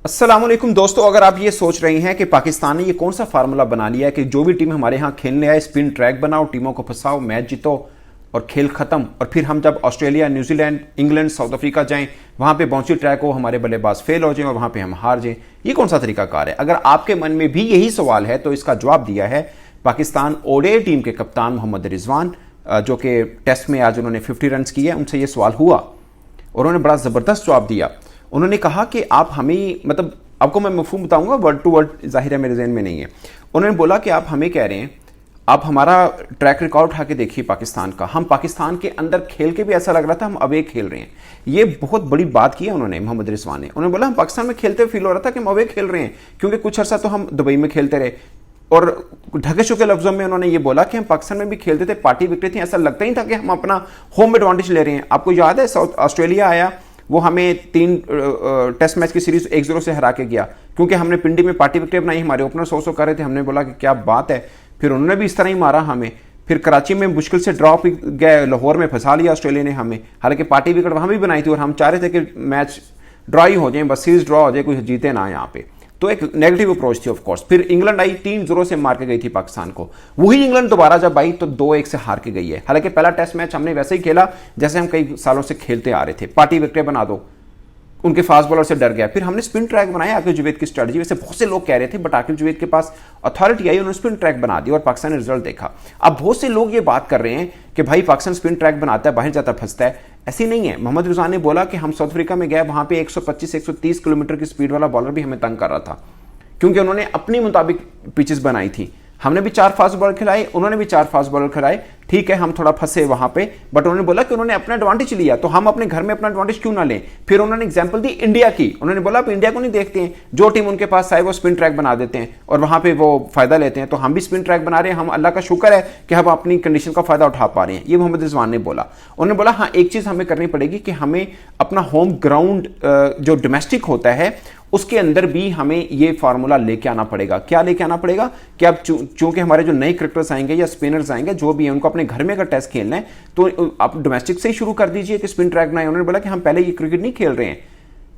अस्सलामुअलैकुम दोस्तों, अगर आप ये सोच रहे हैं कि पाकिस्तान ने ये कौन सा फार्मूला बना लिया है कि जो भी टीम हमारे यहाँ खेलने आए स्पिन ट्रैक बनाओ, टीमों को फंसाओ, मैच जीतो और खेल खत्म, और फिर हम जब Australia, New Zealand, England, south Africa जाएं वहां पे बाउंसी ट्रैक हो, हमारे बल्लेबाज फेल हो जाएं और वहां पे हम हार जाएं, ये कौन सा तरीकाकार है? अगर आपके मन में भी यही सवाल है तो इसका जवाब दिया है पाकिस्तान ओडीआई टीम के कप्तान मोहम्मद रिजवान, जो कि टेस्ट में आज उन्होंने 50 रन किए। उनसे ये सवाल हुआ और उन्होंने बड़ा जबरदस्त जवाब दिया। उन्होंने कहा कि आप हमें, मतलब आपको मैं मफहूम बताऊंगा, वर्ड टू वर्ड जाहिर है मेरे जहन में नहीं है। उन्होंने बोला कि आप हमें कह रहे हैं, आप हमारा ट्रैक रिकॉर्ड उठा के देखिए पाकिस्तान का, हम पाकिस्तान के अंदर खेल के भी ऐसा लग रहा था हम अवे खेल रहे हैं। ये बहुत बड़ी बात की है उन्होंने, मोहम्मद रिजवान ने। उन्होंने बोला हम पाकिस्तान में खेलते हुए फील हो रहा था कि हम अवे खेल रहे हैं, क्योंकि कुछ अर्सा तो हम दुबई में खेलते रहे, और ढके चुके लफ्जों में उन्होंने ये बोला कि हम पाकिस्तान में भी खेलते थे, पार्टी विकेट थी, ऐसा लगता ही था कि हम अपना होम एडवांटेज ले रहे हैं। आपको याद है साउथ ऑस्ट्रेलिया आया, वो हमें 3 टेस्ट मैच की सीरीज 1-0 से हरा के गया, क्योंकि हमने पिंडी में पार्टी विकेट बनाई, हमारे ओपनर 100 कर रहे थे। हमने बोला कि क्या बात है, फिर उन्होंने भी इस तरह ही मारा हमें। फिर कराची में मुश्किल से ड्रॉप गए, लाहौर में फंसा लिया ऑस्ट्रेलिया ने हमें, हालांकि पार्टी विकेट वहां भी बनाई थी और हम चाह रहे थे कि मैच ड्रॉ ही हो जाए, बस सीरीज ड्रॉ हो जाए, कुछ जीते ना यहाँ पे। तो एक नेगेटिव अप्रोच थी ऑफ कोर्स। फिर इंग्लैंड आई, 3-0 से मार के गई थी पाकिस्तान को। वही इंग्लैंड दोबारा जब आई तो 2-1 से हार के गई है। हालांकि पहला टेस्ट मैच हमने वैसे ही खेला जैसे हम कई सालों से खेलते आ रहे थे, पार्टी विकेट बना दो, उनके फास्ट बॉलर से डर गया। फिर हमने स्पिन ट्रैक बनाया, आकिब जुवैद की स्ट्रेटजी। वैसे बहुत से लोग कह रहे थे, बट आकिब जुवैद के पास अथॉरिटी आई, उन्होंने स्पिन ट्रैक बना दिया और पाकिस्तान ने रिजल्ट देखा। अब बहुत से लोग ये बात कर रहे हैं कि भाई पाकिस्तान स्पिन ट्रैक बनाता है, बाहर जाता फंसता है। ऐसी नहीं है। मोहम्मद रिजवान ने बोला कि हम साउथ अफ्रीका में गए, वहां पे 125-130 किलोमीटर की स्पीड वाला बॉलर भी हमें तंग कर रहा था, क्योंकि उन्होंने अपनी मुताबिक पिचेस बनाई थी। हमने भी 4 फास्ट बॉलर खिलाए, उन्होंने भी 4 फास्ट बॉलर खिलाए। ठीक है, हम थोड़ा फंसे वहां पे, बट उन्होंने बोला कि उन्होंने अपना एडवांटेज लिया, तो हम अपने घर में अपना एडवांटेज क्यों ना लें। फिर उन्होंने एग्जांपल दी इंडिया की। उन्होंने बोला आप इंडिया को नहीं देखते हैं, जो टीम उनके पास आए वो स्पिन ट्रैक बना देते हैं और वहां पे वो फायदा लेते हैं, तो हम भी स्पिन ट्रैक बना रहे हैं। हम अल्लाह का शुक्र है कि हम अपनी कंडीशन का फायदा उठा पा रहे हैं। ये मोहम्मद रिजवान ने बोला। उन्होंने बोला हाँ, एक चीज हमें करनी पड़ेगी कि हमें अपना होम ग्राउंड जो डोमेस्टिक होता है उसके अंदर भी हमें ये फार्मूला लेके आना पड़ेगा। क्या लेके आना पड़ेगा कि अब चूंकि हमारे जो नए क्रिकेटर्स आएंगे या स्पिनर्स आएंगे, जो भी है, उनको अपने घर में अगर टेस्ट खेलना है तो आप डोमेस्टिक से ही शुरू कर दीजिए कि स्पिन ट्रैक बनाए। उन्होंने बोला कि हम पहले ये क्रिकेट नहीं खेल रहे हैं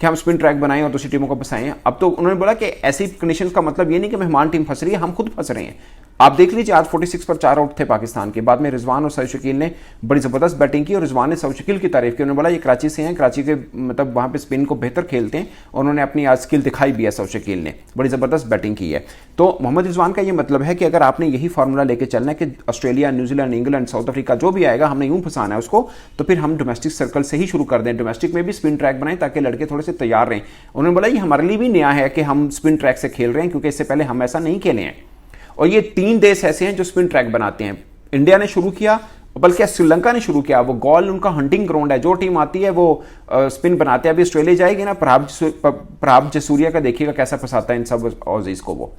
कि हम स्पिन ट्रैक बनाएं और दूसरी टीमों को फंसाएं। अब तो उन्होंने बोला कि ऐसी कंडीशन का मतलब ये नहीं कि मेहमान टीम फंस रही है, हम खुद फंस रहे हैं। आप देख लीजिए, आज 46 पर 4 आउट थे पाकिस्तान के। बाद में रिजवान और सईद शकील ने बड़ी जबरदस्त बैटिंग की और रिजवान ने सईद शकील की तारीफ की। उन्होंने बोला ये कराची से हैं, कराची के मतलब वहां पे स्पिन को बेहतर खेलते हैं, और उन्होंने अपनी आज स्किल दिखाई भी है। सईद शकील ने बड़ी जबरदस्त बैटिंग की है। तो मोहम्मद रिजवान का ये मतलब है कि अगर आपने यही फार्मूला लेके चलना है कि Australia, New Zealand, England, south Africa जो भी आएगा हमने यूं फंसाना है उसको, तो फिर हम डोमेस्टिक सर्कल से ही शुरू कर दें, डोमेस्टिक में भी स्पिन ट्रैक बनाएं ताकि लड़के थोड़े से तैयार रहें। उन्होंने बोला ये हमारे लिए भी नया है कि हम स्पिन ट्रैक से खेल रहे हैं, क्योंकि इससे पहले हम ऐसा नहीं खेले हैं। और ये 3 देश ऐसे हैं जो स्पिन ट्रैक बनाते हैं। इंडिया ने शुरू किया, बल्कि श्रीलंका ने शुरू किया। वो गॉल उनका हंटिंग ग्राउंड है, जो टीम आती है वो स्पिन बनाते हैं। अभी ऑस्ट्रेलिया जाएगी ना, प्रभाव जसूरिया का देखिएगा कैसा फंसाता है इन सब ऑजीज को। वो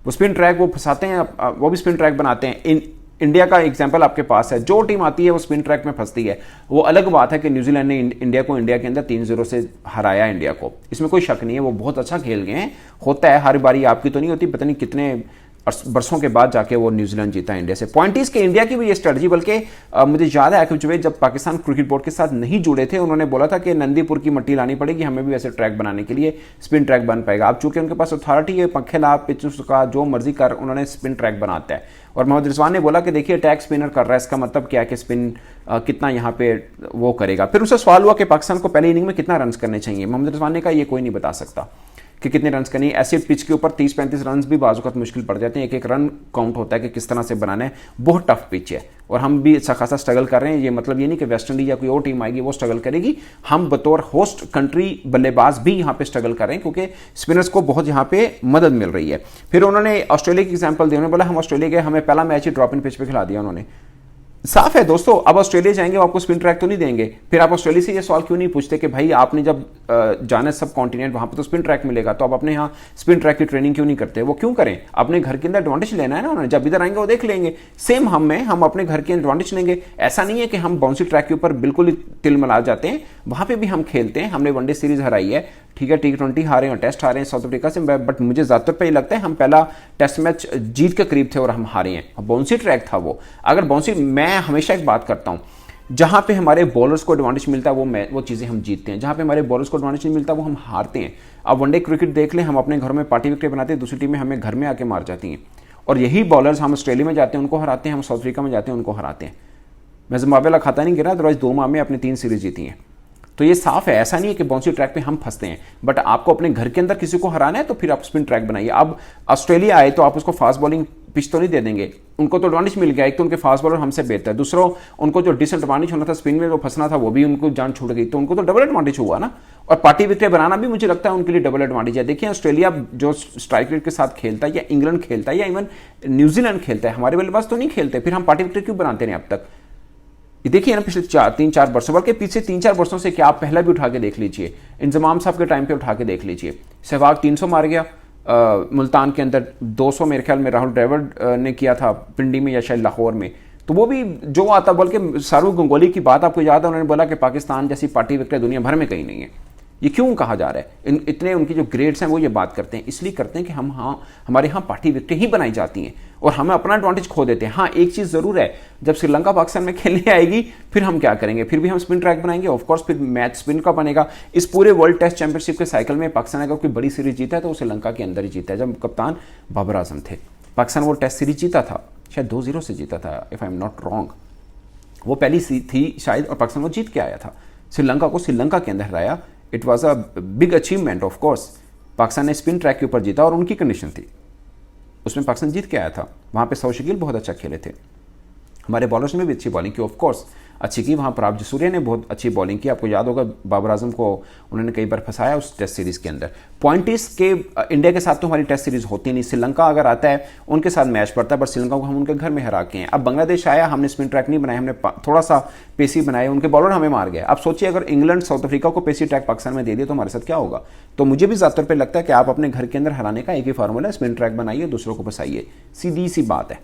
स्पिन ट्रैक वो फंसाते हैं, वो भी स्पिन ट्रैक बनाते हैं। इंडिया का एग्जांपल आपके पास है, जो टीम आती है वो स्पिन ट्रैक में फंसती है। वो अलग बात है कि न्यूजीलैंड ने इंडिया को इंडिया के अंदर 3-0 से हराया इंडिया को, इसमें कोई शक नहीं है, वो बहुत अच्छा खेल गए हैं। होता है, हर बारी आपकी तो नहीं होती, पता नहीं कितने बरसों के बाद जाके वो न्यूजीलैंड जीता इंडिया से। पॉइंट इज के इंडिया की भी ये स्ट्रेटजी, बल्कि मुझे याद है आकिब जुवैद जब पाकिस्तान क्रिकेट बोर्ड के साथ नहीं जुड़े थे, उन्होंने बोला था कि नंदीपुर की मट्टी लानी पड़ेगी हमें भी वैसे ट्रैक बनाने के लिए, स्पिन ट्रैक बन पाएगा। अब चूंकि उनके पास अथॉरिटी है, पंखे ला, पिच का जो मर्जी कर, उन्होंने स्पिन ट्रैक बनाता है। और मोहम्मद रिजवान ने बोला कि देखिए अटैक स्पिनर कर रहा है, इसका मतलब क्या है कि स्पिन कितना यहाँ पे वो करेगा। फिर उससे सवाल हुआ कि पाकिस्तान को पहले इनिंग में कितना रन करने चाहिए। मोहम्मद रिजवान ने कहा ये कोई नहीं बता सकता कि कितने रन करनी है। ऐसे पिच के ऊपर 30-35 रन भी बाज़ मुश्किल पड़ जाते हैं। एक रन काउंट होता है कि किस तरह से बनाना है। बहुत टफ पिच है और हम भी अच्छा खासा स्ट्रगल कर रहे हैं। ये मतलब ये नहीं कि वेस्ट इंडीज या कोई और टीम आएगी वो स्ट्रगल करेगी, हम बतौर होस्ट कंट्री बल्लेबाज भी यहाँ पे स्ट्रगल कर रहे हैं, क्योंकि स्पिनर्स को बहुत यहाँ पे मदद मिल रही है। फिर उन्होंने ऑस्ट्रेलिया की एग्जाम्पल दी। उन्होंने बोला हम ऑस्ट्रेलिया गए, हमें पहला match he drop in pitch पे खिला दिया उन्होंने। साफ है दोस्तों, अब ऑस्ट्रेलिया जाएंगे वो आपको स्पिन ट्रैक तो नहीं देंगे। फिर आप ऑस्ट्रेलिया से ये सवाल क्यों नहीं पूछते कि भाई आपने जब जाना सब कॉन्टिनेंट, वहां पे तो स्पिन ट्रैक मिलेगा, तो आप अपने यहाँ स्पिन ट्रैक की ट्रेनिंग क्यों नहीं करते? वो क्यों करें? अपने घर के अंदर एडवांटेज लेना है ना उन्होंने, जब इधर आएंगे वो देख लेंगे। सेम हम अपने घर के एडवांटेज लेंगे। ऐसा नहीं है कि हम बाउंसी ट्रैक के ऊपर बिल्कुल ही तिलमिला जाते हैं, वहां पे भी हम खेलते हैं। हमने वनडे सीरीज हराई है, ठीक है, T20 हारे हैं, टेस्ट हारे हैं साउथ अफ्रीका से, बट मुझे ज्यादातर पे लगता है हम पहला टेस्ट मैच जीत के करीब थे और हम हारे हैं। बाउंसी ट्रैक था वो। अगर बाउंसी, मैं हमेशा एक बात करता हूं, जहां पे हमारे बॉलर्स को एडवांटेज मिलता है वो चीज़ें हम जीतते हैं, जहां पे हमारे बॉलर्स को एडवांटेज नहीं मिलता वो हम हारते हैं। अब वनडे क्रिकेट देख लें, हम अपने घर में पार्टी विकेट बनाते हैं, दूसरी टीमें हमें घर में आके मार जाती हैं, और यही बॉलर्स हम ऑस्ट्रेलिया में जाते हैं उनको हराते हैं, हम साउथ अफ्रीका में जाते हैं उनको हराते हैं। मैं जिम्बाब्वे वाला खाता नहीं गिरा, अदरवाइज 2 माह में अपनी 3 सीरीज जीती हैं। तो ये साफ है, ऐसा नहीं है कि बाउंसी ट्रैक पे हम फंसते हैं, बट आपको अपने घर के अंदर किसी को हराना है तो फिर आप स्पिन ट्रैक बनाइए। अब ऑस्ट्रेलिया आए तो आप उसको फास्ट बॉलिंग पिच तो नहीं दे देंगे, उनको तो एडवांटेज मिल गया, एक तो उनके फास्ट बॉलर हमसे बेहतर है, दूसरा उनको जो डिसएडवांटेज होना था स्पिन में वो फंसना था वो भी उनको जान छूट गई, तो उनको तो डबल एडवांटेज हुआ ना। और पार्टी विकेट बनाना भी मुझे लगता है उनके लिए डबल एडवांटेज है। देखिए ऑस्ट्रेलिया जो स्ट्राइक रेट के साथ खेलता है, या इंग्लैंड खेलता है, या इवन न्यूजीलैंड खेलता है, हमारे बल्लेबाज तो नहीं खेलते, फिर हम पार्टी विकेट क्यों बनाते हैं अब तक? ये देखिए ना, पिछले 3-4 वर्षों, बल्कि पीछे 3-4 वर्षों से क्या, आप पहला भी उठा के देख लीजिए, इंजमाम साहब के टाइम पे उठा के देख लीजिए, सहवाग 300 मार गया मुल्तान के अंदर, 200 मेरे ख्याल में राहुल ड्राइवर ने किया था पिंडी में या शायद लाहौर में, तो वो भी जो आता, बल्कि सारू गंगोली की बात आपको याद है, उन्होंने बोला कि पाकिस्तान जैसी पार्टी विकेट दुनिया भर में कहीं नहीं है। ये क्यों कहा जा रहा है? इतने उनकी जो ग्रेड्स हैं वो ये बात करते हैं, इसलिए करते हैं कि हमारे यहाँ पार्टी विकेट ही बनाई जाती हैं और हमें अपना एडवांटेज खो देते हैं। हाँ, एक चीज़ ज़रूर है, जब श्रीलंका पाकिस्तान में खेलने आएगी फिर हम क्या करेंगे, फिर भी हम स्पिन ट्रैक बनाएंगे, ऑफकोर्स फिर मैच स्पिन का बनेगा। इस पूरे वर्ल्ड टेस्ट चैंपियनशिप के साइकिल में पाकिस्तान अगर कोई बड़ी सीरीज जीता है तो वो श्रीलंका के अंदर ही जीता है, जब कप्तान बाबर आजम थे। पाकिस्तान वो टेस्ट सीरीज जीता था, शायद 2-0 से जीता था, if I am not wrong, वो पहली थी शायद, और पाकिस्तान वो जीत के आया था। श्रीलंका को श्रीलंका के अंदर हराया। It was a big achievement of course. Pakistan ने स्पिन ट्रैक के ऊपर जीता और उनकी कंडीशन थी, उसमें पाकिस्तान जीत के आया था। वहाँ पे सौ शकील बहुत अच्छा खेले थे, हमारे बॉलर्स ने भी अच्छी बॉलिंग की, ऑफ कोर्स अच्छी की। वहाँ पर आप जसूरिया ने बहुत अच्छी बॉलिंग की, आपको याद होगा बाबर आजम को उन्होंने कई बार फंसाया उस टेस्ट सीरीज़ के अंदर। पॉइंट इस के इंडिया के साथ तो हमारी टेस्ट सीरीज़ होती नहीं, श्रीलंका अगर आता है उनके साथ मैच पड़ता है, बट श्रीलंका को हम उनके घर में हरा के हैं। अब बांग्लादेश आया, हमने स्पिन ट्रैक नहीं बनाया, हमने थोड़ा सा पेसी बनाया, उनके बॉलर हमें मार गए। अब सोचिए अगर इंग्लैंड साउथ अफ्रीका को पेसी ट्रैक पाकिस्तान में दे दिया तो हमारे साथ क्या होगा। तो मुझे भी ज़्यादातर पे लगता है कि आप अपने घर के अंदर हराने का एक ही फार्मूला है, स्पिन ट्रैक बनाइए, दूसरों को फंसाइए, सीधी सी बात है,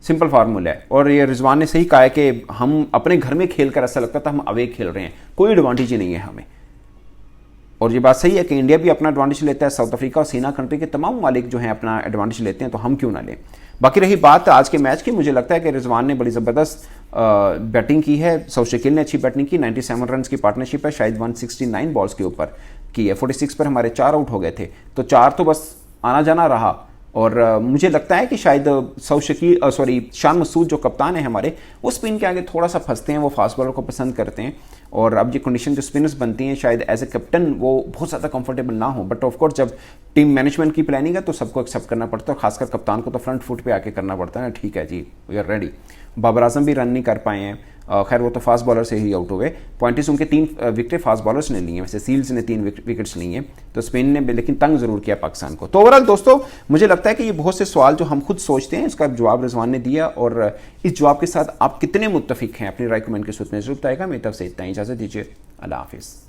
सिंपल फार्मूला है। और ये रिजवान ने सही कहा है कि हम अपने घर में खेलकर ऐसा लगता था हम अवे खेल रहे हैं, कोई एडवांटेज ही नहीं है हमें। और ये बात सही है कि इंडिया भी अपना एडवांटेज लेता है, साउथ अफ्रीका और सीना कंट्री के तमाम मालिक जो हैं अपना एडवांटेज लेते हैं, तो हम क्यों ना लें। बाकी रही बात आज के मैच की, मुझे लगता है कि रिजवान ने बड़ी ज़बरदस्त बैटिंग की है, सौ शकील ने अच्छी बैटिंग की, 97 रन की पार्टनरशिप है, शायद 169 बॉल्स के ऊपर की है, 46 पर हमारे 4 आउट हो गए थे, तो 4 तो बस आना जाना रहा। और मुझे लगता है कि शायद शान मसूद जो कप्तान है हमारे, वो स्पिन के आगे थोड़ा सा फंसते हैं, वो फास्ट बॉलर को पसंद करते हैं। और अब ये कंडीशन जो स्पिनर्स बनती हैं शायद एज ए कैप्टन वो बहुत ज़्यादा कंफर्टेबल ना हो, बट ऑफकोर्स जब टीम मैनेजमेंट की प्लानिंग है तो सबको एक्सेप्ट करना पड़ता है, खासकर कप्तान को तो फ्रंट फुट पे आके करना पड़ता है, ठीक है जी we are ready. Babar Azam भी रन नहीं कर पाए हैं, खैर वो तो फास्ट बॉलर से ही आउट हुए। पॉइंटिस उनके 3 विकेट फास्ट बॉलर्स ने लिए हैं, वैसे सील्स ने 3 विकेट्स लिए हैं, तो स्पेन ने लेकिन तंग जरूर किया पाकिस्तान को। तो ओवरऑल दोस्तों मुझे लगता है कि ये बहुत से सवाल जो हम खुद सोचते हैं इसका जवाब रिजवान ने दिया, और इस जवाब के साथ आप कितने मुत्तफिक हैं अपनी राय कमेंट के सूत्र में जरूर बताएगा। मेरी तरफ से इतना ही, इजाजत दीजिए, अल्लाह हाफिज़।